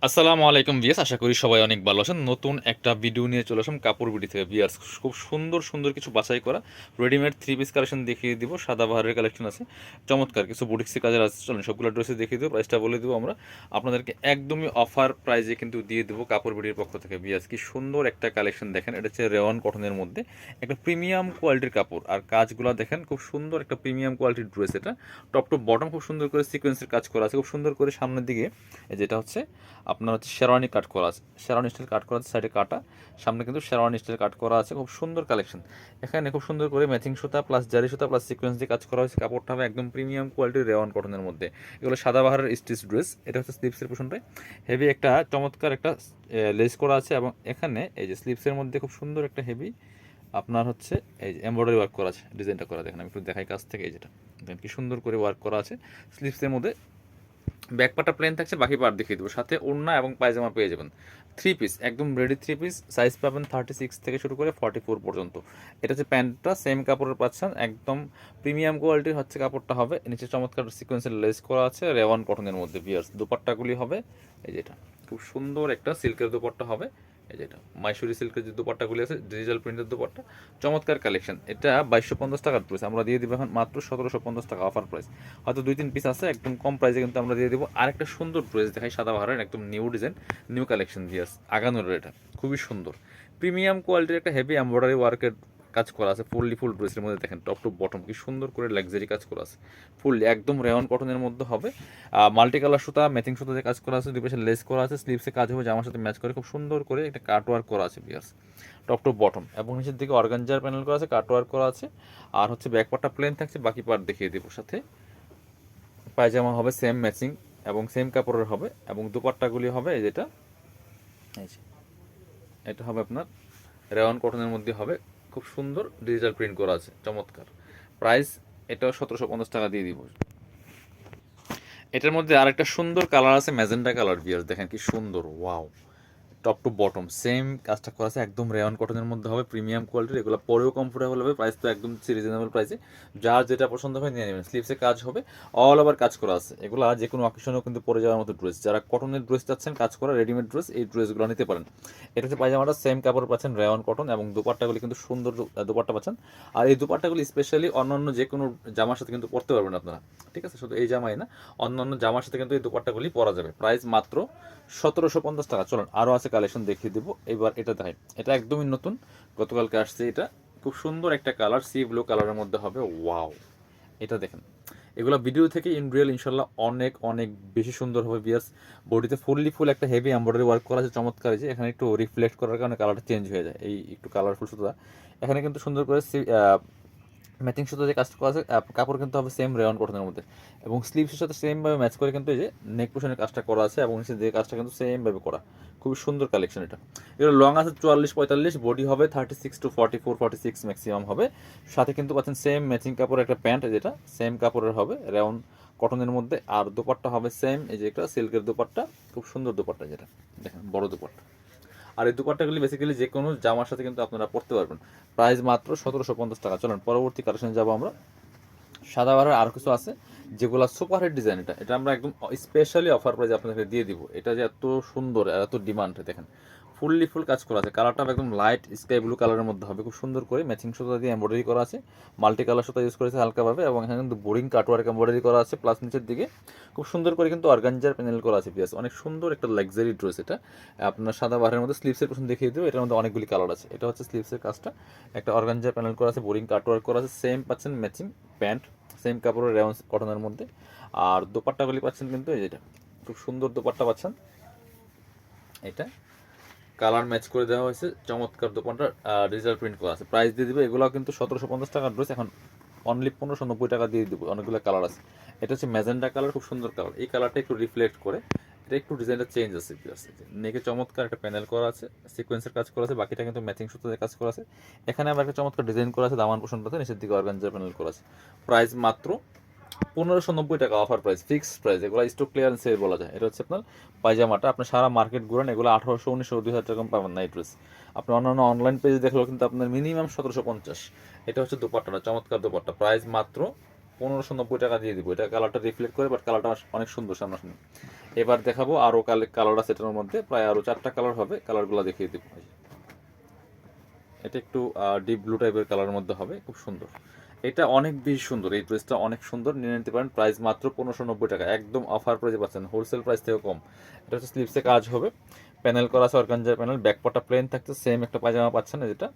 আসসালামু আলাইকুম ভিয়াস, আশা করি সবাই অনেক ভালো আছেন। নতুন একটা ভিডিও নিয়ে চলে আসলাম কাপড় বিডি থেকে ভিয়াস। খুব সুন্দর সুন্দর কিছু বাছাই করা রেডিমেড থ্রি পিস কালেকশন দেখিয়ে দিব। সাদা বাহারের কালেকশন আছে, চমৎকার কিছু বুটিক্সি কাজের আছে। চলুন সবগুলো ড্রেসে দেখিয়ে দেবো, প্রাইসটা বলে দেবো আমরা আপনাদেরকে। একদমই অফার প্রাইজে কিন্তু দিয়ে দেবো কাপড় বিডির পক্ষ থেকে ভিয়াস। কি সুন্দর একটা কালেকশন দেখেন, এটা হচ্ছে রেওয়ান কটনের মধ্যে একটা প্রিমিয়াম কোয়ালিটির কাপড়। আর কাজগুলো দেখেন, খুব সুন্দর একটা প্রিমিয়াম কোয়ালিটির ড্রেস। এটা টপ টু বটম খুব সুন্দর করে সিকোয়েন্সের কাজ করা আছে, খুব সুন্দর করে সামনের দিকে যেটা হচ্ছে আপনার হচ্ছে শেরওয়ানি কাট করা আছে, শেরওয়ানি স্টাইল কাট করা আছে, সাইডে কাটা, সামনে কিন্তু শেরওয়ানি স্টাইল কাট করা আছে। খুব সুন্দর কালেকশন। এখানে খুব সুন্দর করে ম্যাচিং সুতা প্লাস জারি সুতা প্লাস সিকোয়েন্স দিয়ে কাজ করা হয়েছে। কাপড়টা হবে একদম প্রিমিয়াম কোয়ালিটির রেওয়ান কটনের মধ্যে। এগুলো সাদাবাহারের স্টিচ ড্রেস। এটা হচ্ছে স্লিপসের পোশনটাই হেভি একটা চমৎকার একটা লেস করা আছে, এবং এখানে এই যে স্লিপসের মধ্যে খুব সুন্দর একটা হেভি আপনার হচ্ছে এই যে এমব্রয়ডারি ওয়ার্ক করা আছে, ডিজাইনটা করা দেখেন। আমি একটু দেখাই কাছ থেকে, এই যেটা দেখেন কি সুন্দর করে ওয়ার্ক করা আছে স্লিপসের মধ্যে। ব্যাক পার্টটা প্লেন থাকছে, বাকি পার্ট দেখিয়ে দেবো। সাথে ওড়না এবং পায়জামা পেয়ে যাবেন। থ্রি পিস, একদম রেডি থ্রি পিস। সাইজ পাবেন 36 থেকে শুরু করে 44 পর্যন্ত। এটা হচ্ছে প্যান্টটা, সেম কাপড়ের পাচ্ছেন, একদম প্রিমিয়াম কোয়ালিটির হচ্ছে কাপড়টা হবে। নিচে চমৎকার সিকোয়েন্সের লেস করা আছে রেওয়ান কটনের মধ্যে বিয়ার্স। দুপাট্টাগুলি হবে এই যেটা, খুব সুন্দর একটা সিল্কের দুপাট্টা হবে এই যেটা। মাইসুরি সিল্কের যে দুপাট্টাগুলি আছে, ডিজিটাল প্রিন্টের দুপাট্টা, চমৎকার কালেকশন। এটা 2250 টাকার প্রাইস, আমরা দিয়ে দিব এখন মাত্র 1750 টাকা অফার প্রাইস। হয়তো 2-3 পিস আছে, একদম কম প্রাইসে কিন্তু আমরা দিয়ে দেবো। আরেকটা সুন্দর ড্রেস দেখাই, সাদা বাহারের একদম নিউ ডিজাইন, নিউ কালেকশন দিয়াস আগানোর। এটা খুবই সুন্দর প্রিমিয়াম কোয়ালিটির একটা হেভি এমব্রয়ডারি ওয়ার্কের কাজ করা আছে। ফুল ড্রেসের মধ্যে দেখেন টপ টু বটম কি সুন্দর করে লাক্সারি কাজ করা আছে। ফুললি একদম রেওয়ান কটনের মধ্যে হবে। মাল্টি কালার সুতা, ম্যাচিং সুতা দিয়ে কাজ করা আছে, দুই পাশে লেস করা আছে, স্লিভসে কাজ হবে জামার সাথে ম্যাচ করে খুব সুন্দর করে একটা কাট ওয়ার্ক করা আছে বিয়ার্স। টপ টু বটম, এবং নিচের দিকে অর্গানজার প্যানেল করা আছে, কাট ওয়ার্ক করা আছে। আর হচ্ছে ব্যাক পার্টটা প্লেন থাকছে, বাকি পার্ট দেখিয়ে দেবো। সাথে পায়জামা হবে সেম ম্যাচিং এবং সেম কাপড়ের হবে, এবং দুপাট্টাগুলি হবে এই যেটা, এই যে এটা হবে আপনার রেওয়ান কটনের মধ্যে হবে। খুব সুন্দর ডিজিটাল প্রিন্ট করা আছে, চমৎকার। প্রাইস এটাও 1750 টাকা দিয়ে দিব। এটার মধ্যে আরেকটা সুন্দর কালার আছে, ম্যাজেন্টা কালার বিয়ার্স। দেখেন কি সুন্দর, wow. Top to bottom same কাজটা করা আছে, একদম রেওয়ান কটনের মধ্যে হবে, প্রিমিয়াম কোয়ালিটির। এগুলো পরেও কমফোর্টেবল হবে, প্রাইস তো একদম রিজনেবল প্রাইসে। যার যেটা পছন্দ হয় নিয়ে নেবেন। স্লিভসে কাজ হবে, অল ওভার কাজ করা আছে। এগুলো যে কোনো অকেশনেও কিন্তু পরে যাওয়ার মতো ড্রেস। যারা কটনের ড্রেস চাচ্ছেন কাজ করা রেডিমেড ড্রেস, এই ড্রেসগুলো নিতে পারেন। এটা হচ্ছে পায়জামাটা সেম কাপড় পাচ্ছেন রেওয়ান কটন, এবং দুপাট্টাগুলি কিন্তু সুন্দর দুপাট্টা পাচ্ছেন। আর এই দুপাট্টাগুলি স্পেশালি অন্যান্য যে কোনো জামার সাথে কিন্তু পরতে পারবেন আপনারা, ঠিক আছে? শুধু এই জামাই না, অন্যান্য জামার সাথে কিন্তু এই দুপাট্টাগুলি পরা যাবে। প্রাইস মাত্র 1750 টাকা। চলুন আরও আছে কালেকশন দেখিয়ে দিব। এবার এটা দেখাই, এটা একদমই নতুন, গতকালকে আসছে। এটা খুব সুন্দর একটা কালার, সি ব্লু কালারের মধ্যে হবে, ওয়াও। এটা দেখেন, এগুলো ভিডিও থেকে ইন রিয়েল ইনশাল্লাহ অনেক অনেক বেশি সুন্দর হবে বিয়ার্স। বডিতে ফুল একটা হেভি এমব্রয়ডারি ওয়ার্ক করা আছে, চমৎকার। যে এখানে একটু রিফ্লেক্ট করার কারণে কালারটা চেঞ্জ হয়ে যায়, এই একটু কালারফুল সুতা। এখানে কিন্তু সুন্দর করে ম্যাচিং সুতো যে কাজ করা আছে, কাপড় কিন্তু হবে সেম রেওয়ান কটনের মধ্যে, এবং স্লিভসের সাথে সেমভাবে ম্যাচ করে কিন্তু এই যে নেক পোশনের কাজটা করা আছে, এবং নিচে যে কাজটা কিন্তু সেমভাবে করা। খুবই সুন্দর কালেকশন এটা। এগুলো লং আছে 44-45, বডি হবে 36-44-46 ম্যাক্সিমাম হবে। সাথে কিন্তু পাচ্ছেন সেম ম্যাচিং কাপড়ের একটা প্যান্ট, যেটা সেম কাপড়ের হবে রেওয়ান কটনের মধ্যে। আর দুপাট্টা হবে সেম, এই যে একটা সিল্কের দুপাট্টা, খুব সুন্দর দুপাট্টা, যেটা দেখেন বড় দুপাট্টা। আর এই দুপাট্টাগুলি বেসিক্যালি যে কোনো জামার সাথে কিন্তু আপনারা পরতে পারবেন। প্রাইস মাত্র 1750 টাকা। চলেন পরবর্তী কালেকশনে যাবো আমরা। সাদা বাহারের আরও কিছু আছে যেগুলো সুপার হিট ডিজাইন। এটা আমরা একদম স্পেশালি অফার প্রাইসে আপনাদেরকে দিয়ে দিব। এটা যে এত সুন্দর আর এত ডিমান্ড, দেখেন ফুল কাজ করা আছে। কালারটা একদম লাইট স্কাই ব্লু কালারের মধ্যে হবে, খুব সুন্দর করে ম্যাচিং সুতা দিয়ে এমব্রয়ডারি করা আছে। মাল্টি কালার সুতা ইউজ করেছে হালকাভাবে, এবং এখানে কিন্তু বোরিং কাটওয়ার্ক এমব্রয়ডারি করা আছে, প্লাস নিচের দিকে খুব সুন্দর করে কিন্তু অর্গানজার প্যানেল করা আছে। পিয়াস অনেক সুন্দর একটা লাক্সারি ড্রেস। এটা আপনার সাদা বাহারের মধ্যে স্লিভসের প্রথম দেখিয়ে দেবো। এটার মধ্যে অনেকগুলি কালার আছে। এটা হচ্ছে স্লিভসের কাজটা, একটা অর্গানজার প্যানেল করা আছে, বোরিং কাটওয়ার্ক করা আছে, সেম পাচ্ছেন ম্যাচিং প্যান্ট, সেম কাপড়ের রেওয়ান কটনের মধ্যে। আর দোপাট্টাগুলি পাচ্ছেন কিন্তু এই যেটা, খুব সুন্দর দোপাট্টা পাচ্ছেন। এটা কালার ম্যাচ করে দেওয়া হয়েছে, চমৎকার দোপাট্টা, ডিজিটাল প্রিন্ট করা আছে। প্রাইস দিয়ে দিবে, এগুলো কিন্তু 1750 টাকার ড্রেস এখন অনলি 1590 টাকা দিয়ে দিব। অনেকগুলো কালার আছে। এটা হচ্ছে ম্যাজেন্টা কালার, খুব সুন্দর কালার। এই কালারটা একটু রিফ্লেক্ট করে, এটা একটু ডিজাইনটা চেঞ্জ আছে। নেকে চমৎকার একটা প্যানেল করা আছে, সিকোয়েন্সের কাজ করা আছে, বাকিটা কিন্তু ম্যাচিং সুতোতে কাজ করা আছে। এখানে আবার একটা চমৎকার ডিজাইন করা আছে দামান পোষণটাতে, নিচের দিকে অর্গানজার প্যানেল করা আছে। প্রাইস মাত্র 1590 টাকা অফার প্রাইস, ফিক্সড প্রাইস। এগুলো স্টক ক্লিয়ারেন্স সেল বলা যায়। এটা হচ্ছে আপনার পায়জামাটা, আপনার সারা মার্কেট ঘুরেন এগুলো 1800, 1900, 2000 টাকা পাবেন না এই ড্রেস। আপনি অন্যান্য অনলাইন পেজে দেখলেও কিন্তু আপনার মিনিমাম 1750। এটা হচ্ছে দোপাট্টাটা, চমৎকার দোপাট্টা। প্রাইস মাত্র 1590 টাকা দিয়ে দিব। এটা কালারটা রিফ্লেক্ট করে, বাট কালারটা অনেক সুন্দর সামনাসামনি। এবার দেখাবো আরও কালার আছে এটার মধ্যে, প্রায় আরও 4টা কালার হবে, কালারগুলো দেখিয়ে দিব। এটা একটু ডিপ ব্লু টাইপের কালারের মধ্যে হবে, খুব সুন্দর। এটা অনেক বেশি সুন্দর, এই ড্রেসটা অনেক সুন্দর, নিয়ে নিতে পারেন। প্রাইস মাত্র 1590 টাকা, একদম অফার প্রাইসে পাচ্ছেন, হোলসেল প্রাইস থেকে কম। এটা হচ্ছে স্লিভসে কাজ হবে, প্যানেল করা আছে অর্গানজার প্যানেল, ব্যাকপার্টটা প্লেন থাকছে, সেম একটা পায়জামা পাচ্ছেন যেটা।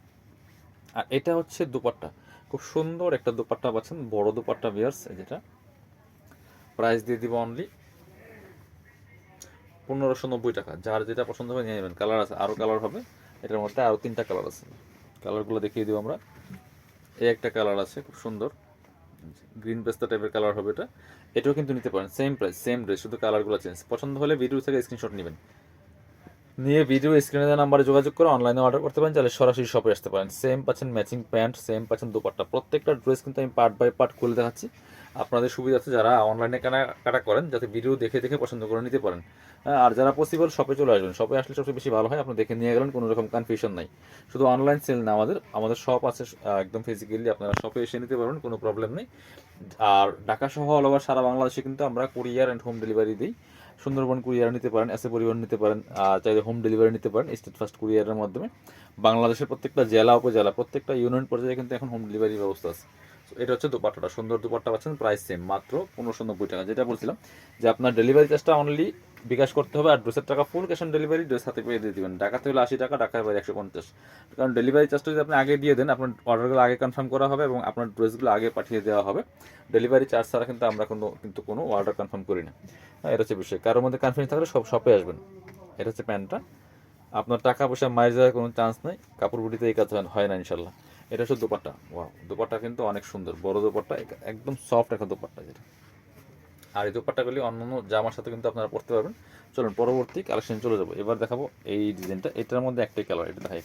আর এটা হচ্ছে দুপাট্টা, খুব সুন্দর একটা দুপাট্টা পাচ্ছেন, বড় দুপাট্টা ভিয়ার্স, যেটা প্রাইস দিয়ে দিব অনলি 1590 টাকা। যার যেটা পছন্দ হবে নিয়ে নেবেন। কালার আছে, আরও কালার হবে এটার মধ্যে, আরও 3টা কালার আছে, কালারগুলো দেখিয়ে দিব আমরা। এই একটা কালার আছে খুব সুন্দর, গ্রিন পেস্তা টাইপের কালার হবে এটা। এটাও কিন্তু নিতে পারেন, সেম প্রাইস সেম ড্রেস, শুধু কালারগুলো চেঞ্জ। পছন্দ হলে ভিডিও থেকে স্ক্রিনশট নেবেন, নিয়ে ভিডিও স্ক্রিনে দেওয়া নাম্বারে যোগাযোগ করে অনলাইনে অর্ডার করতে পারেন, চাইলে সরাসরি শপে আসতে পারেন। সেম পাচ্ছেন ম্যাচিং প্যান্ট, সেম পাচ্ছেন দুপাট্টা। প্রত্যেকটা ড্রেস কিন্তু আমি পার্ট বাই পার্ট খুলে দেখাচ্ছি, আপনাদের সুবিধা আছে যারা অনলাইনে কেনাকাটা করেন, যাতে ভিডিও দেখে দেখে পছন্দ করে নিতে পারেন। আর যারা পসিবল শপে চলে আসবেন, শপে আসলে সবচেয়ে বেশি ভালো হয়, আপনি দেখে নিয়ে গেলেন, কোনো রকম কনফিউশন নাই। শুধু অনলাইন সেল না, আমাদের শপ আছে একদম ফিজিক্যালি, আপনারা শপে এসে নিতে পারবেন, কোনো প্রবলেম নেই। আর ঢাকা সহ অল ওভার সারা বাংলাদেশে কিন্তু আমরা কুরিয়ার অ্যান্ড হোম ডেলিভারি দিই। সুন্দরবন কুরিয়ার নিতে পারেন, এসে পরিবহন নিতে পারেন, চাইলে হোম ডেলিভারি নিতে পারেন স্টেট ফার্স্ট কুরিয়ারের মাধ্যমে। বাংলাদেশের প্রত্যেকটা জেলা উপজেলা প্রত্যেকটা ইউনিয়ন পর্যায়ে কিন্তু এখন হোম ডেলিভারি ব্যবস্থা আছে। এটা হচ্ছে দুপাট্টাটা, সুন্দর দুপাট্টা পাচ্ছেন, প্রাইস সেম মাত্র 1590 টাকা। যেটা বলছিলাম যে আপনার ডেলিভারি চার্জটা অনলি বিকাশ করতে হবে, আর ড্রেসের টাকা full cash on delivery, dress হাতে পেয়ে দিয়ে দেবেন। ঢাকাতে হলে 80 টাকা, ঢাকায় বাইরে 150। কারণ ডেলিভারি চার্জটা যদি আপনি আগে দিয়ে দেন, আপনার অর্ডারগুলো আগে কনফার্ম করা হবে এবং আপনার ড্রেসগুলো আগে পাঠিয়ে দেওয়া হবে। ডেলিভারি চার্জ ছাড়া কিন্তু আমরা কোনো অর্ডার কনফার্ম করি না। এটা হচ্ছে বিষয়, কারোর মধ্যে কনফিডেন্স থাকলে সব শপে আসবেন। এটা হচ্ছে প্যান্টটা, আপনার টাকা পয়সা মায়ের যাওয়ার কোনো চান্স নেই, কাপড় বুটিতে এই কাজ হয় না ইনশাল্লাহ। এটা হচ্ছে দোপাট্টা, ওয়াও দোপাট্টা কিন্তু অনেক সুন্দর, বড় দোপাট্টা, একদম সফট একটা দোপাট্টা যেটা। আর এই দোপাট্টাগুলি অন্যান্য জামার সাথে কিন্তু আপনারা পরতে পারবেন। চলুন পরবর্তী কালেকশন চলে যাবো। এবার দেখাবো এই ডিজাইনটা, এটার মধ্যে একটাই কালার, এটা দেখাই।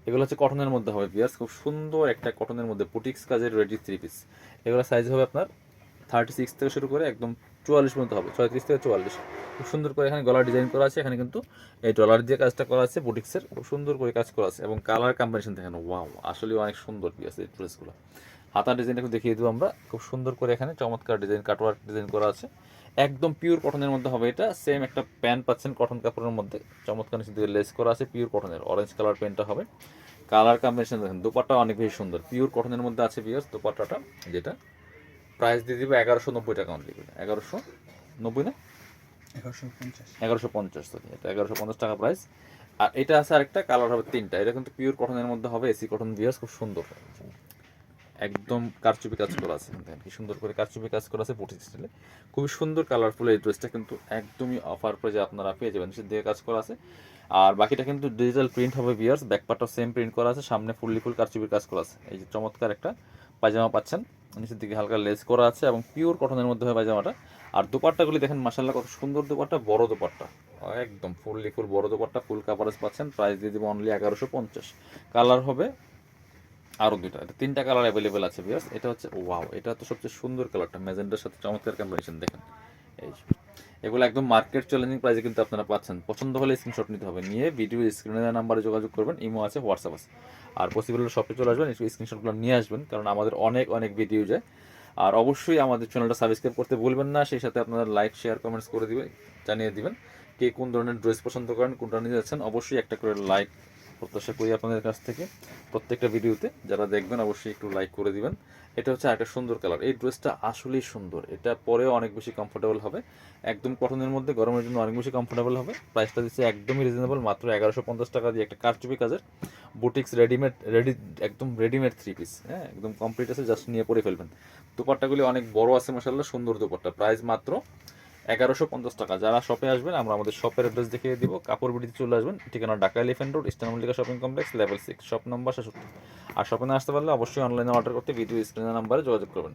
এগুলো হচ্ছে কটনের মধ্যে হবে বিয়ার্স, খুব সুন্দর একটা কটনের মধ্যে বুটিক্স কাজের রেডি 3 পিস। এগুলো সাইজ হবে আপনার 36 থেকে শুরু করে একদম 44 পর্যন্ত হবে, 36 থেকে 44। খুব সুন্দর করে এখানে গলার ডিজাইন করা আছে, এখানে কিন্তু এই ডলার দিয়ে কাজটা করা আছে, বুটিক্সের খুব সুন্দর করে কাজ করা আছে, এবং কালার কম্বিনেশন দেখেন, ওয়াও আসলে অনেক সুন্দর পিস এই ড্রেসগুলো। হাতার ডিজাইনটা একটু দেখিয়ে দেবো আমরা, খুব সুন্দর করে এখানে চমৎকার ডিজাইন, কাটওয়ার্ক ডিজাইন করা আছে, একদম পিওর কটনের মধ্যে হবে এটা। সেম একটা প্যান্ট পাচ্ছেন কটন কাপড়ের মধ্যে, চমৎকার নিচে দিকে লেস করা আছে, পিওর কটনের অরেঞ্জ কালার প্যান্টটা হবে। কালার কম্বিনেশন দেখেন, দোপাট্টা অনেক বেশি সুন্দর, পিওর কটনের মধ্যে আছে পিওর দোপাট্টাটা, যেটা প্রাইস দিয়ে দিব 1190 টাকা অনলি। 1190 না, 1150, সরি, এটা 1150 টাকা প্রাইস। আর এটা আছে আরেকটা কালার হবে 3টা, এটা কিন্তু পিওর কটনের মধ্যে হবে, এসি কটন বিয়ার্স, খুব সুন্দর, একদম কারচুপি কাজ করা আছে, দেখেন কি সুন্দর করে কারচুপি কাজ করা আছে বুটিক স্টাইলে, খুবই সুন্দর কালারফুল। এই ড্রেসটা কিন্তু একদমই অফার প্রাইসে আপনারা পেয়ে যাবেন, সে দিয়ে কাজ করা আছে। আর বাকিটা কিন্তু ডিজিটাল প্রিন্ট হবে ভিউয়ার্স, ব্যাকপার্টও সেম প্রিন্ট করা আছে, সামনে ফুল কারচুপির কাজ করা আছে। এই যে চমৎকার একটা পায়জামা পাচ্ছেন, নিচের দিকে হালকা লেস করা আছে এবং পিওর কটনের মধ্যে হয় পায়জামাটা। আর দোপাট্টাগুলি দেখেন মাশাআল্লাহ কত সুন্দর দোপাট্টা, বড় দোপাট্টা, একদম ফুল বড় দোপাট্টা, ফুল কাভারেজ পাচ্ছেন। প্রাইস দিয়ে দেবো অনলি 1150। কালার হবে আরও 2টা, এটা 3টা কালার অ্যাভেলেবেল আছে ভিউয়ার্স। এটা হচ্ছে ওয়াও, এটা তো সবচেয়ে সুন্দর কালারটা, ম্যাজেন্ডার সাথে চমৎকার কম্বিনেশন দেখেন। এই এগুলো একদম মার্কেট চ্যালেঞ্জিং প্রাইসে কিন্তু আপনারা পাচ্ছেন। পছন্দ হলে স্ক্রিনশট নিতে হবে, নিয়ে ভিডিও স্ক্রিনে দেওয়া নাম্বারে যোগাযোগ করবেন, ইমো আছে, হোয়াটসঅ্যাপ আছে। আর পসিবল হলে শপে চলে আসবেন, একটু স্ক্রিনশটগুলো নিয়ে আসবেন, কারণ আমাদের অনেক অনেক ভিডিও যায়। আর অবশ্যই আমাদের চ্যানেলটা সাবস্ক্রাইব করতে ভুলবেন না, সেই সাথে আপনারা লাইক শেয়ার কমেন্টস করে দিবেন, জানিয়ে দিবেন কে কোন ধরনের ড্রেস পছন্দ করেন, কোনটা নিয়ে যাচ্ছেন। অবশ্যই একটা করে লাইক প্রত্যাশা করি আপনাদের কাছ থেকে, প্রত্যেকটা ভিডিওতে যারা দেখবেন অবশ্যই একটু লাইক করে দিবেন। এটা হচ্ছে একটা সুন্দর কালার, এই ড্রেসটা আসলেই সুন্দর, এটা পরেও অনেক বেশি কমফোর্টেবল হবে, একদম কটনের মধ্যে, গরমের জন্য অনেক বেশি কমফোর্টেবল হবে। প্রাইসটা দিচ্ছে একদমই রিজনেবল, মাত্র 1150 টাকা দিয়ে একটা কারচুপি কাজের বুটিক্স একদম রেডিমেড 3 পিস, হ্যাঁ একদম কমপ্লিট আছে, জাস্ট নিয়ে পরে ফেলবেন। দোপাট্টাগুলি অনেক বড় আছে মাশাআল্লাহ, সুন্দর দোপাট্টা, প্রাইস মাত্র 1150 টাকা। যারা শপে আসবেন আমরা আমাদের শপের অ্যাড্রেস দেখিয়ে দিব, কাপড় বিডিতে চলে আসবেন, ঠিকানা Dhaka elephant road, eastern Mallika shopping complex, level 6, shop number 66। আর শপে না আসতে পারলে অবশ্যই অনলাইনে অর্ডার করতে ভিডিও স্ক্রিনের নাম্বারে যোগাযোগ করবেন।